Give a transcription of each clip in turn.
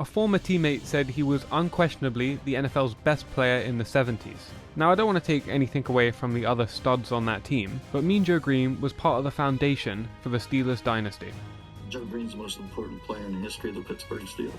A former teammate said he was unquestionably the NFL's best player in the 70s. Now, I don't want to take anything away from the other studs on that team, but Mean Joe Greene was part of the foundation for the Steelers dynasty. Joe Greene's the most important player in the history of the Pittsburgh Steelers.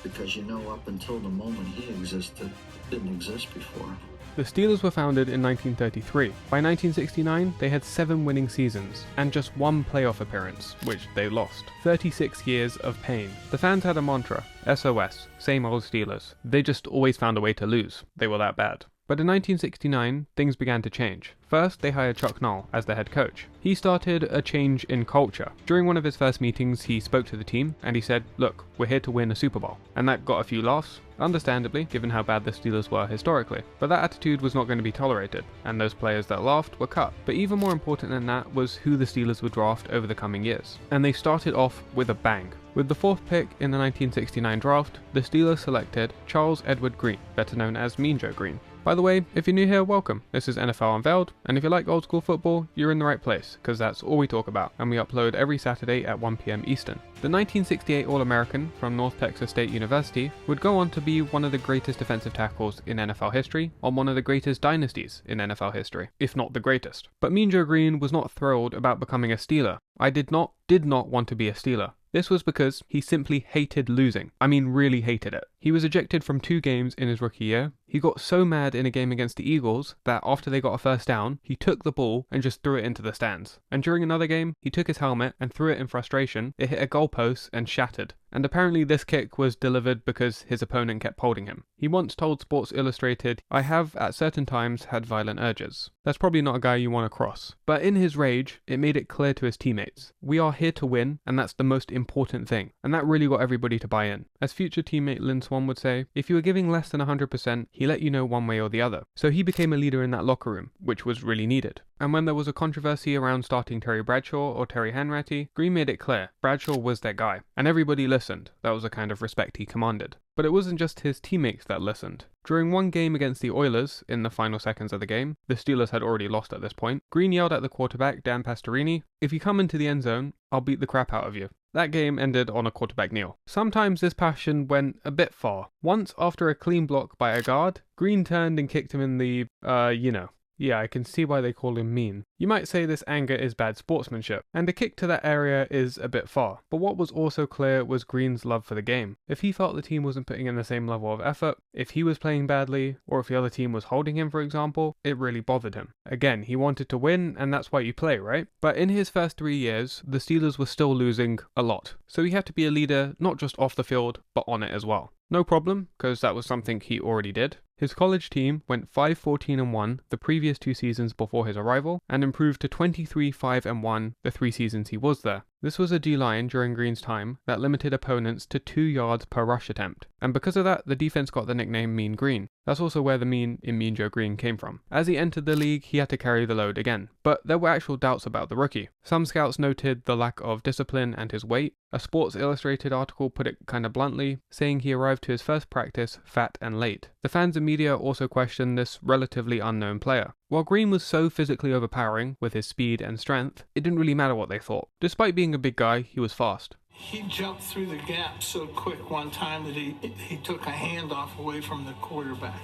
Because up until the moment he existed, it didn't exist before. The Steelers were founded in 1933. By 1969, they had 7 winning seasons, and just 1 playoff appearance, which they lost. 36 years of pain. The fans had a mantra, SOS, same old Steelers. They just always found a way to lose. They were that bad. But in 1969, things began to change. First, they hired Chuck Noll as their head coach. He started a change in culture. During one of his first meetings, he spoke to the team and he said, "Look, we're here to win a Super Bowl." And that got a few laughs, understandably, given how bad the Steelers were historically. But that attitude was not going to be tolerated, and those players that laughed were cut. But even more important than that was who the Steelers would draft over the coming years. And they started off with a bang. With the 4th pick in the 1969 draft, the Steelers selected Charles Edward Greene, better known as Mean Joe Greene. By the way, if you're new here, welcome. This is NFL Unveiled, and if you like old school football, you're in the right place, because that's all we talk about, and we upload every Saturday at 1 PM Eastern. The 1968 All-American from North Texas State University would go on to be one of the greatest defensive tackles in NFL history, on one of the greatest dynasties in NFL history, if not the greatest. But Mean Joe Greene was not thrilled about becoming a Steeler. I did not want to be a Steeler. This was because he simply hated losing. I mean, really hated it. He was ejected from 2 games in his rookie year. He got so mad in a game against the Eagles that after they got a first down, he took the ball and just threw it into the stands. And during another game, he took his helmet and threw it in frustration. It hit a goalpost and shattered. And apparently this kick was delivered because his opponent kept holding him. He once told Sports Illustrated, "I have at certain times had violent urges." That's probably not a guy you want to cross. But in his rage, it made it clear to his teammates, we are here to win, and that's the most important thing. And that really got everybody to buy in. As future teammate Lynn Swann would say, if you were giving less than 100%, he let you know one way or the other. So he became a leader in that locker room, which was really needed. And when there was a controversy around starting Terry Bradshaw or Terry Hanratty, Greene made it clear Bradshaw was their guy, and everybody listened. That was the kind of respect he commanded. But it wasn't just his teammates that listened. During one game against the Oilers, in the final seconds of the game, the Steelers had already lost at this point, Greene yelled at the quarterback, Dan Pastorini, "If you come into the end zone, I'll beat the crap out of you." That game ended on a quarterback kneel. Sometimes this passion went a bit far. Once, after a clean block by a guard, Greene turned and kicked him in the, Yeah, I can see why they call him mean. You might say this anger is bad sportsmanship, and a kick to that area is a bit far. But what was also clear was Greene's love for the game. If he felt the team wasn't putting in the same level of effort, if he was playing badly, or if the other team was holding him, for example, it really bothered him. Again, he wanted to win, and that's why you play, right? But in his first 3 years, the Steelers were still losing a lot. So he had to be a leader, not just off the field, but on it as well. No problem, because that was something he already did. His college team went 5-14-1 the previous 2 seasons before his arrival, and improved to 23-5-1 the 3 seasons he was there. This was a D-line during Greene's time that limited opponents to 2 yards per rush attempt, and because of that, the defense got the nickname Mean Green. That's also where the mean in Mean Joe Greene came from. As he entered the league, he had to carry the load again, but there were actual doubts about the rookie. Some scouts noted the lack of discipline and his weight. A Sports Illustrated article put it kinda bluntly, saying he arrived to his first practice fat and late. The fans and media also questioned this relatively unknown player. While Greene was so physically overpowering with his speed and strength, it didn't really matter what they thought. Despite being a big guy, he was fast. He jumped through the gap so quick one time that he took a handoff away from the quarterback.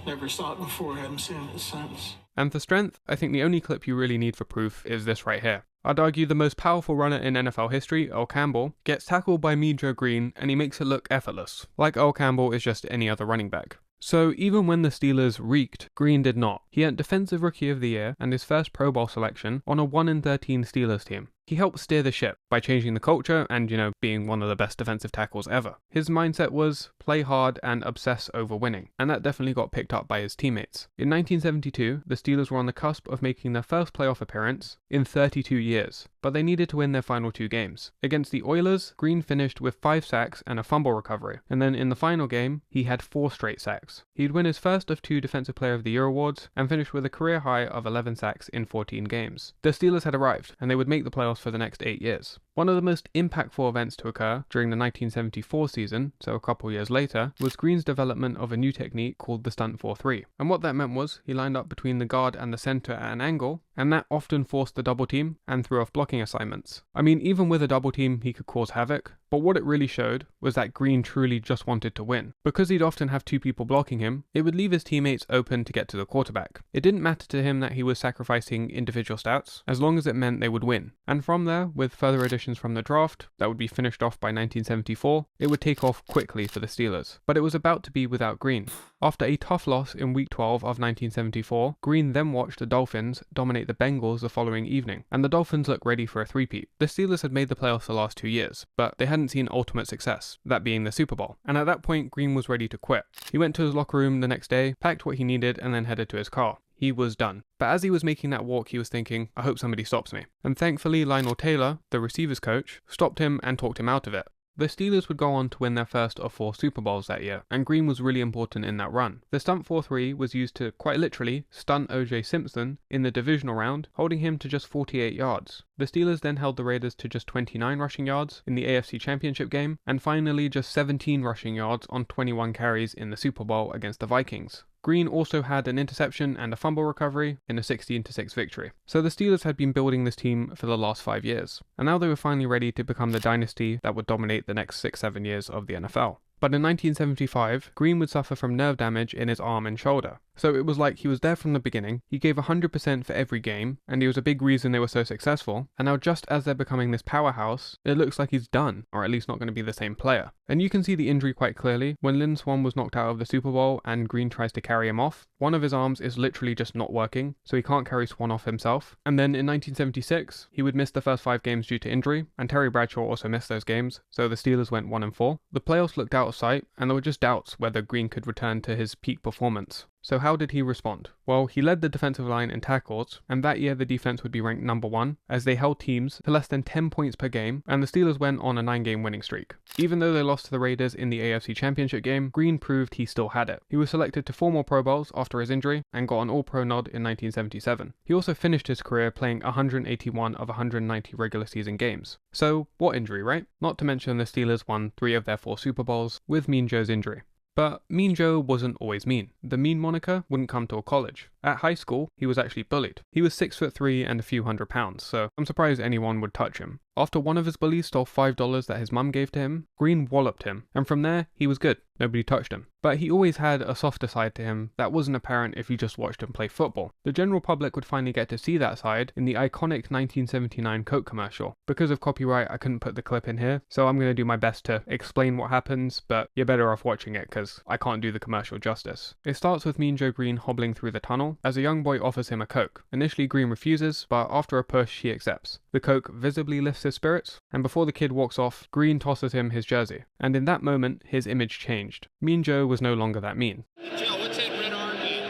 Never saw it before, haven't seen it since. And for strength, I think the only clip you really need for proof is this right here. I'd argue the most powerful runner in NFL history, Earl Campbell, gets tackled by Mean Joe Greene and he makes it look effortless, like Earl Campbell is just any other running back. So even when the Steelers reeked, Greene did not. He earned Defensive Rookie of the Year and his first Pro Bowl selection on a 1-13 Steelers team. He helped steer the ship by changing the culture and, being one of the best defensive tackles ever. His mindset was play hard and obsess over winning, and that definitely got picked up by his teammates. In 1972, the Steelers were on the cusp of making their first playoff appearance in 32 years, but they needed to win their final 2 games. Against the Oilers, Greene finished with 5 sacks and a fumble recovery, and then in the final game, he had 4 straight sacks. He'd win his first of 2 Defensive Player of the Year awards, and finished with a career high of 11 sacks in 14 games. The Steelers had arrived, and they would make the playoffs for the next 8 years. One of the most impactful events to occur during the 1974 season, so a couple years later, was Greene's development of a new technique called the Stunt 4-3. And what that meant was, he lined up between the guard and the center at an angle, and that often forced the double team and threw off blocking blocking assignments. I mean, even with a double team, he could cause havoc, but what it really showed was that Greene truly just wanted to win. Because he'd often have two people blocking him, it would leave his teammates open to get to the quarterback. It didn't matter to him that he was sacrificing individual stats, as long as it meant they would win. And from there, with further additions from the draft, that would be finished off by 1974, it would take off quickly for the Steelers. But it was about to be without Greene. After a tough loss in Week 12 of 1974, Greene then watched the Dolphins dominate the Bengals the following evening, and the Dolphins looked ready for a three-peat. The Steelers had made the playoffs the last 2 years, but they hadn't seen ultimate success, that being the Super Bowl. And at that point, Greene was ready to quit. He went to his locker room the next day, packed what he needed, and then headed to his car. He was done. But as he was making that walk, he was thinking, I hope somebody stops me. And thankfully, Lionel Taylor, the receivers coach, stopped him and talked him out of it. The Steelers would go on to win their first of 4 Super Bowls that year, and Greene was really important in that run. The stunt 4-3 was used to, quite literally, stunt O.J. Simpson in the divisional round, holding him to just 48 yards. The Steelers then held the Raiders to just 29 rushing yards in the AFC Championship game, and finally just 17 rushing yards on 21 carries in the Super Bowl against the Vikings. Greene also had an interception and a fumble recovery in a 16-6 victory. So the Steelers had been building this team for the last 5 years, and now they were finally ready to become the dynasty that would dominate the next 6-7 years of the NFL. But in 1975, Greene would suffer from nerve damage in his arm and shoulder. So it was like he was there from the beginning, he gave 100% for every game, and he was a big reason they were so successful, and now just as they're becoming this powerhouse, it looks like he's done, or at least not going to be the same player. And you can see the injury quite clearly when Lynn Swann was knocked out of the Super Bowl and Greene tries to carry him off. One of his arms is literally just not working, so he can't carry Swann off himself. And then in 1976, he would miss the first 5 games due to injury, and Terry Bradshaw also missed those games, so the Steelers went 1-4. The playoffs looked out of sight, and there were just doubts whether Greene could return to his peak performance. So how did he respond? Well, he led the defensive line in tackles, and that year the defense would be ranked number 1, as they held teams to less than 10 points per game, and the Steelers went on a 9-game winning streak. Even though they lost to the Raiders in the AFC Championship game, Greene proved he still had it. He was selected to 4 more Pro Bowls after his injury, and got an All-Pro nod in 1977. He also finished his career playing 181 of 190 regular season games. So, what injury, right? Not to mention the Steelers won 3 of their 4 Super Bowls with Mean Joe's injury. But Mean Joe wasn't always mean. The mean moniker wouldn't come till college. At high school, he was actually bullied. He was 6'3" and a few hundred pounds, so I'm surprised anyone would touch him. After one of his bullies stole $5 that his mum gave to him, Greene walloped him, and from there, he was good. Nobody touched him. But he always had a softer side to him that wasn't apparent if you just watched him play football. The general public would finally get to see that side in the iconic 1979 Coke commercial. Because of copyright, I couldn't put the clip in here, so I'm going to do my best to explain what happens, but you're better off watching it because I can't do the commercial justice. It starts with Mean Joe Greene hobbling through the tunnel as a young boy offers him a Coke. Initially, Greene refuses, but after a push, he accepts. The Coke visibly lifts his spirits, and before the kid walks off, Greene tosses him his jersey. And in that moment, his image changed. Mean Joe was no longer that mean. Joe, what's that red arm mean?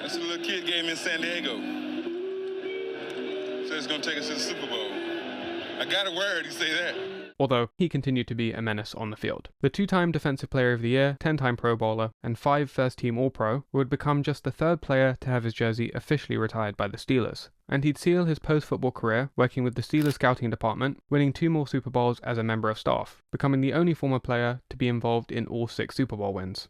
That's a little kid game in San Diego. Said it's gonna take us to the Super Bowl. I got a word, he say that. Although he continued to be a menace on the field. The 2-time Defensive Player of the Year, 10-time Pro Bowler, and 5 first-team All-Pro would become just the 3rd player to have his jersey officially retired by the Steelers. And he'd seal his post-football career working with the Steelers scouting department, winning 2 more Super Bowls as a member of staff, becoming the only former player to be involved in all 6 Super Bowl wins.